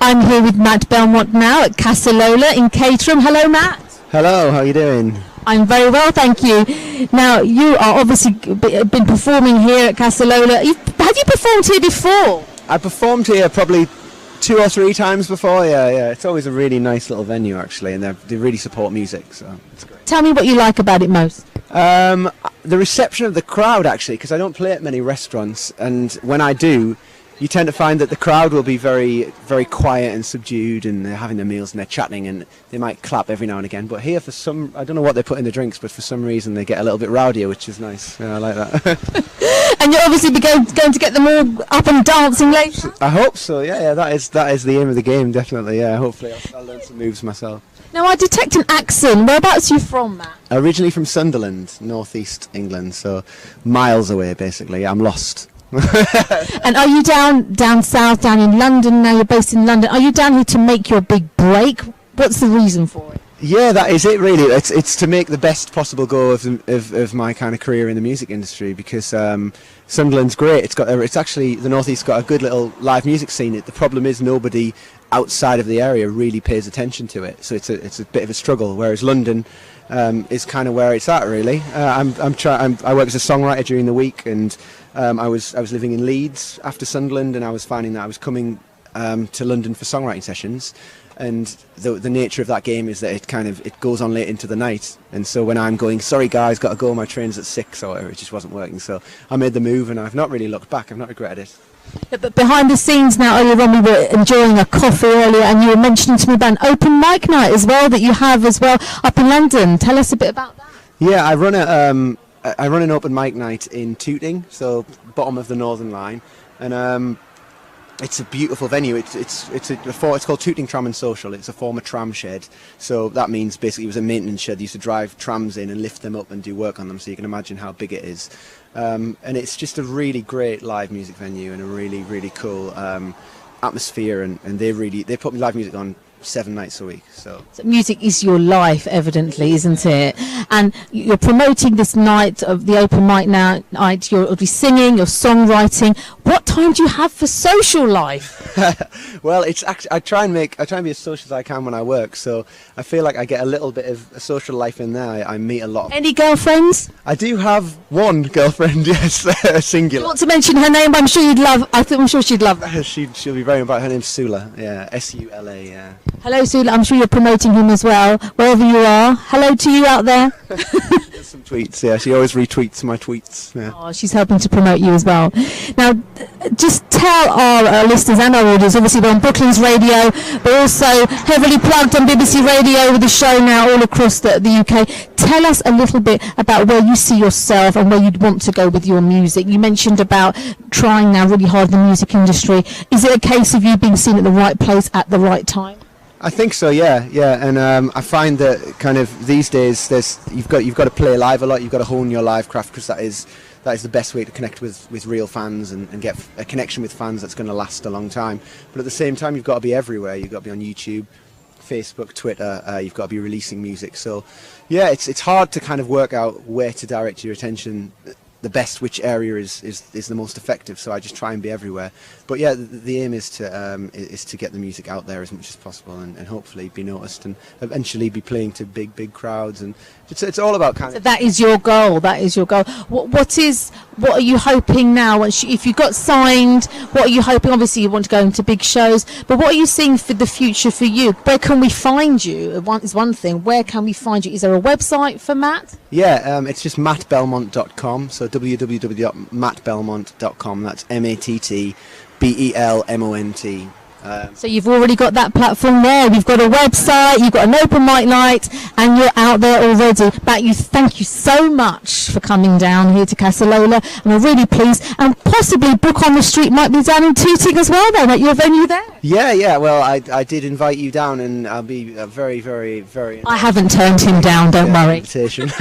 I'm here with Matt Belmont now at Casa Lola in Caterham. Hello, Matt. Hello, how are you doing? I'm very well, thank you. Now, you are obviously been performing here at Casa Lola. Have you performed here before? I performed here probably 2 or 3 times before, yeah. It's always a really nice little venue, actually, and they really support music, so it's great. Tell me what you like about it most. The reception of the crowd, actually, because I don't play at many restaurants, and when I do, you tend to find that the crowd will be very, very quiet and subdued, and they're having their meals and they're chatting, and they might clap every now and again. But here, I don't know what they put in the drinks, but for some reason they get a little bit rowdier, which is nice. Yeah, I like that. And you're obviously going to get them all up and dancing later? I hope so, yeah. That is the aim of the game, definitely, yeah. Hopefully I'll learn some moves myself. Now, I detect an accent. Whereabouts are you from, Matt? Originally from Sunderland, northeast England, so miles away, basically. I'm lost. And are you down south, down in London now? You're based in London. Are you down here to make your big break? What's the reason for it? Yeah, that is it really. It's to make the best possible go of my kind of career in the music industry, because Sunderland's great. It's actually, the northeast got a good little live music scene. The problem is nobody outside of the area really pays attention to it, so it's a bit of a struggle. Whereas London is kind of where it's at really. I work as a songwriter during the week, and I was living in Leeds after Sunderland, and I was finding that I was coming to London for songwriting sessions, and the nature of that game is that it goes on late into the night, and so when I'm going, sorry guys, got to go, my train's at 6 or whatever, it just wasn't working, so I made the move, and I've not really looked back. I've not regretted it. Yeah, but behind the scenes now, earlier on we were enjoying a coffee earlier, and you were mentioning to me about an open mic night as well that you have as well up in London. Tell us a bit about that. Yeah, I run an open mic night in Tooting, so bottom of the Northern Line, and it's a beautiful venue. It's called Tooting Tram and Social. It's a former tram shed, so that means basically it was a maintenance shed. They used to drive trams in and lift them up and do work on them, so you can imagine how big it is. And it's just a really great live music venue and a really, really cool atmosphere, and they put live music on 7 nights a week. So music is your life, evidently, isn't it? And you're promoting this night of the open mic night. You'll be singing, you're songwriting. What time do you have for social life? Well, it's actually I try and be as social as I can when I work. So I feel like I get a little bit of a social life in there. I meet a lot. Any girlfriends? I do have one girlfriend, yes, singular. You want to mention her name? I'm sure she'd love that. She'll be very important. Her name's Sula. Yeah, Sula. Yeah. Hello, Sula. I'm sure you're promoting him as well, wherever you are. Hello to you out there. Some tweets, yeah. She always retweets my tweets. Yeah. Oh, she's helping to promote you as well. Now, just tell our listeners and our audience, obviously we're on Brooklands Radio, but also heavily plugged on BBC Radio with a show now all across the UK. Tell us a little bit about where you see yourself and where you'd want to go with your music. You mentioned about trying now really hard in the music industry. Is it a case of you being seen at the right place at the right time? I think so, yeah, and I find that kind of these days you've got to play live a lot. You've got to hone your live craft, because that is the best way to connect with real fans and get a connection with fans that's going to last a long time. But at the same time, you've got to be everywhere. You've got to be on YouTube, Facebook, Twitter. You've got to be releasing music. So yeah, it's hard to kind of work out where to direct your attention the best, which area is the most effective. So I just try and be everywhere. But yeah, the aim is to get the music out there as much as possible, and hopefully be noticed, and eventually be playing to big crowds. And it's all about kind of. So that is your goal. That is your goal. What are you hoping now? If you got signed, what are you hoping? Obviously, you want to go into big shows, but what are you seeing for the future for you? Where can we find you? Is one thing. Where can we find you? Is there a website for Matt? Yeah, it's just mattbelmont.com. So www.mattbelmont.com. That's MattBelmont. So you've already got that platform there. You've got a website, you've got an open mic night, and you're out there already. But thank you so much for coming down here to Casa Lola, and we're really pleased. And possibly Book on the Street might be down in Tooting as well, then, at your venue there. Yeah. Well, I did invite you down, and I'll be very, very, very. I haven't turned him down. Don't worry. Invitation.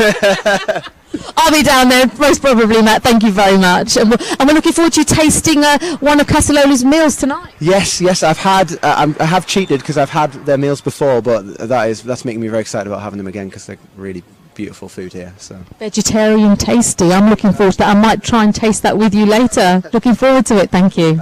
I'll be down there, most probably, Matt. Thank you very much. And we're looking forward to you tasting one of Casa Lola's meals tonight. Yes, I have cheated because I've had their meals before, but that's making me very excited about having them again, because they're really beautiful food here. So vegetarian tasty. I'm looking forward to that. I might try and taste that with you later. Looking forward to it. Thank you.